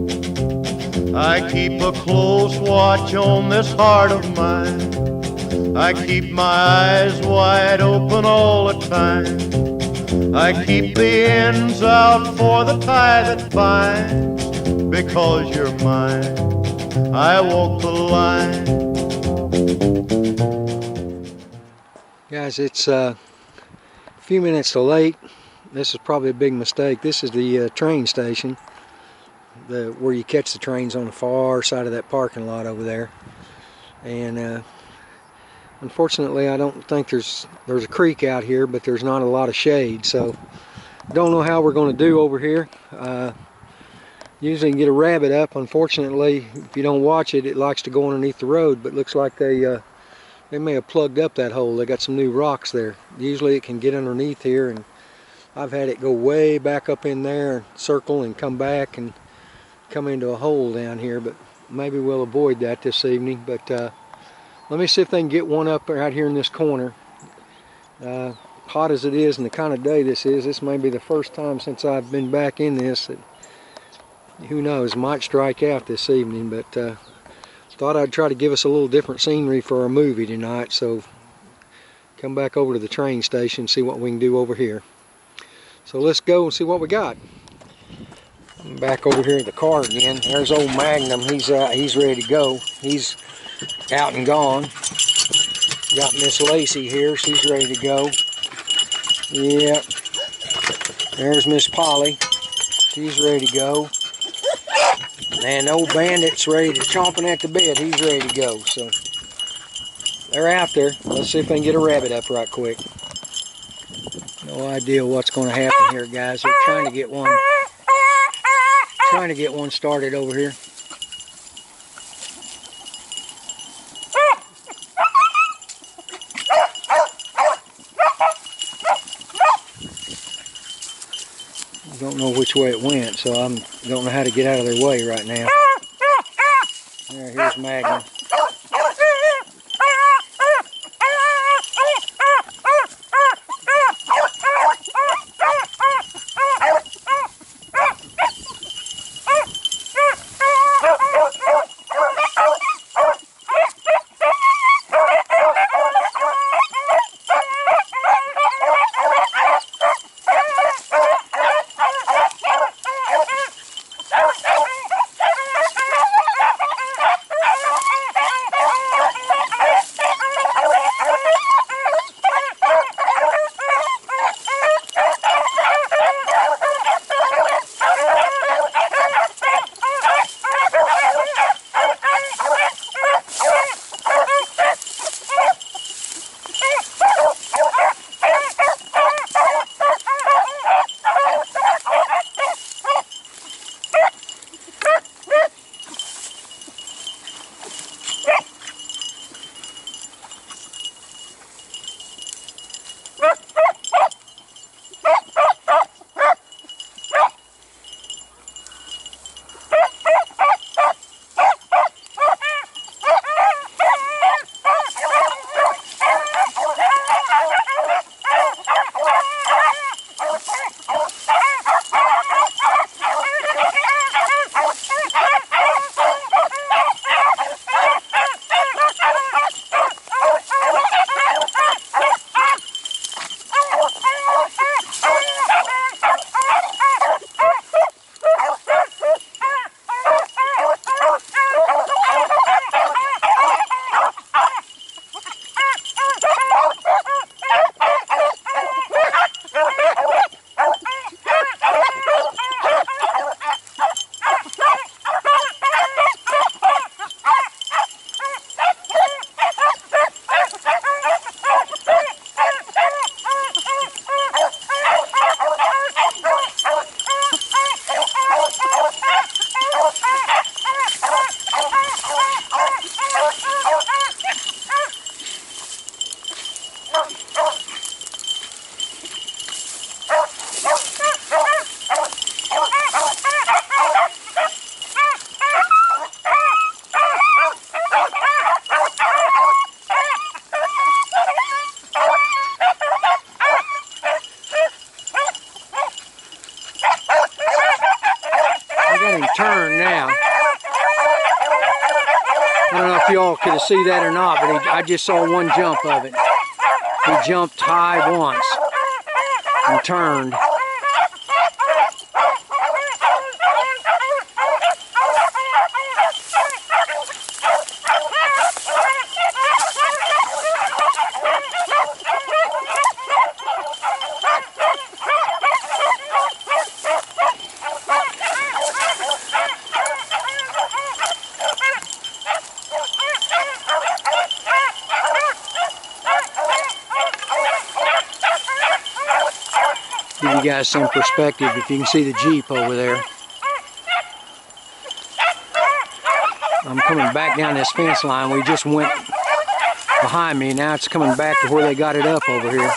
I keep a close watch on this heart of mine. I keep my eyes wide open all the time. I keep the ends out for the tie that binds. Because you're mine, I walk the line. Guys, it's a few minutes too late. This is probably a big mistake. This is the train station, where you catch the trains on the far side of that parking lot over there. And unfortunately, I don't think there's a creek out here, but there's not a lot of shade, so don't know how we're going to do over here. Usually you can get a rabbit up. Unfortunately, if you don't watch it, it likes to go underneath the road, but looks like they may have plugged up that hole. They got some new rocks there. Usually it can get underneath here, and I've had it go way back up in there and circle and come back and come into a hole down here, but maybe we'll avoid that this evening. But let me see if they can get one up right here in this corner. Hot as it is and the kind of day this is, this may be the first time since I've been back in this that, who knows, might strike out this evening. But thought I'd try to give us a little different scenery for our movie tonight, so come back over to the train station and see what we can do over here. So let's go and see what we got. I'm back over here at the car again. There's old Magnum. He's ready to go. He's out and gone. Got Miss Lacey here. She's ready to go. Yeah. There's Miss Polly. She's ready to go. And old Bandit's ready to chomping at the bit. He's ready to go. So they're out there. Let's see if they can get a rabbit up right quick. No idea what's going to happen here, guys. They're trying to get one. Trying to get one started over here. Don't know which way it went, so I don't know how to get out of their way right now. Here's Magnum. now. I don't know if y'all could see that or not, but I just saw one jump of it. He jumped high once and turned. Give you guys some perspective if you can see the Jeep over there. I'm coming back down this fence line. We just went behind me. Now it's coming back to where they got it up over here.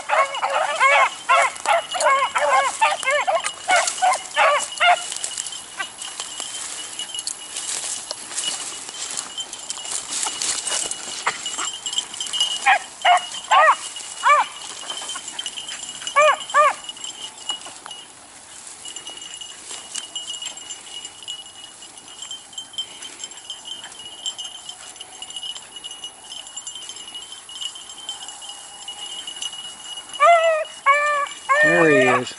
There he is.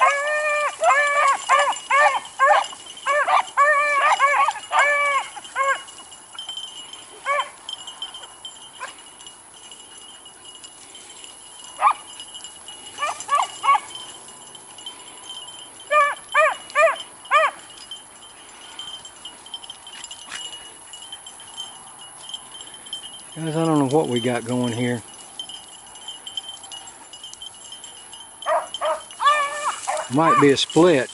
Guys, I don't know what we got going here. Might be a split.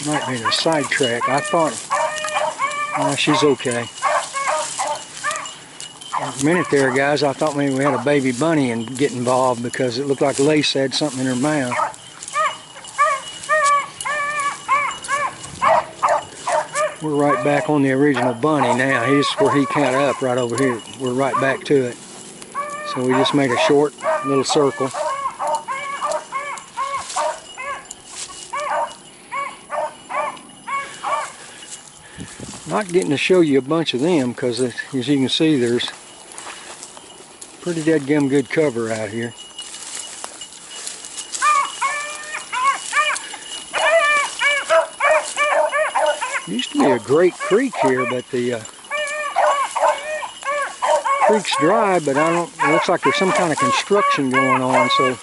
Might be a sidetrack. I thought, she's okay. A minute there, guys, I thought maybe we had a baby bunny and get involved because it looked like Lace had something in her mouth. We're right back on the original bunny now. Here's where he cut up, right over here. We're right back to it. So we just made a short little circle. Not getting to show you a bunch of them because, as you can see, there's pretty dead-gum good cover out here. Used to be a great creek here, but the creek's dry, but it looks like there's some kind of construction going on, so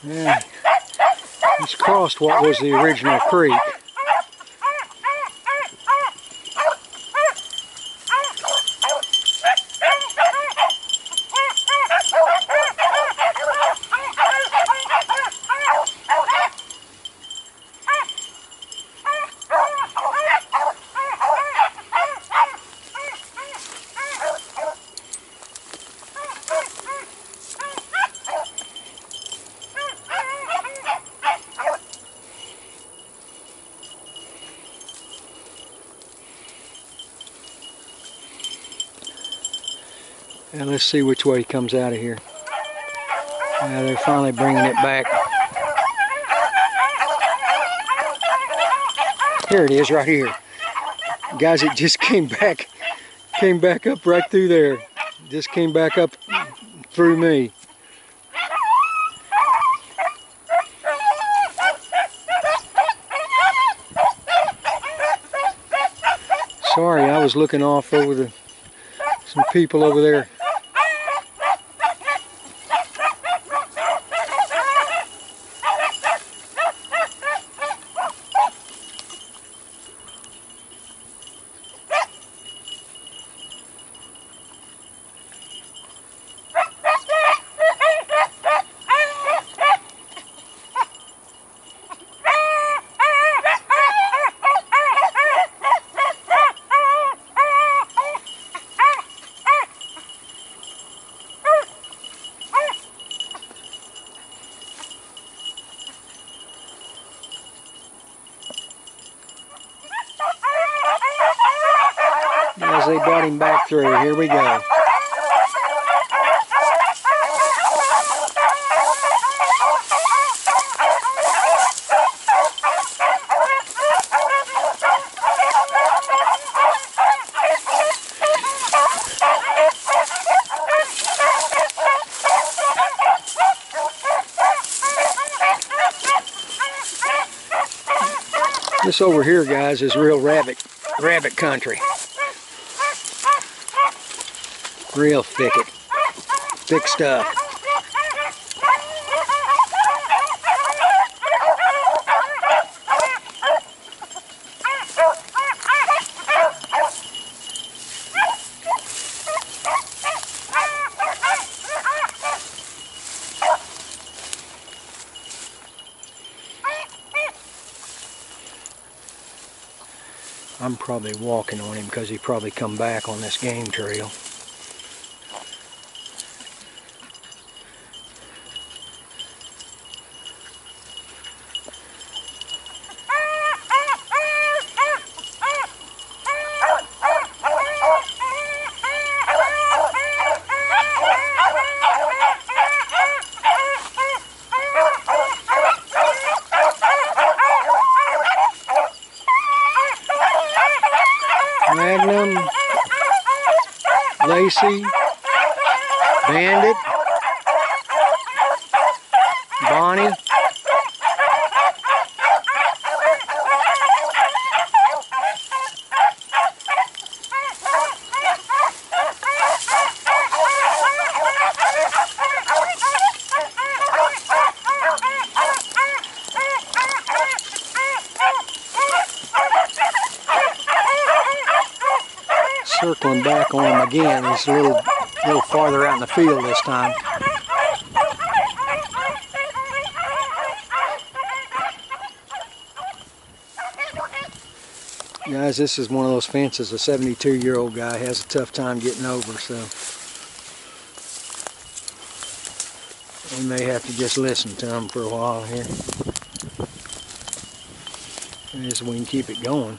yeah, it's crossed what was the original creek. And let's see which way he comes out of here. Now they're finally bringing it back. Here it is, right here. Guys, it just came back Came back up right through there. Just came back up through me. Sorry, I was looking off over some people over there. As they brought him back through, here we go. This over here, guys, is real rabbit country. Real thick stuff. I'm probably walking on him because he probably come back on this game trail. Magnum, Lacey, Bandit, Bonnie. Circling back on him again. He's a little farther out in the field this time. Guys, this is one of those fences a 72-year-old guy has a tough time getting over, so we may have to just listen to him for a while here. As we can keep it going.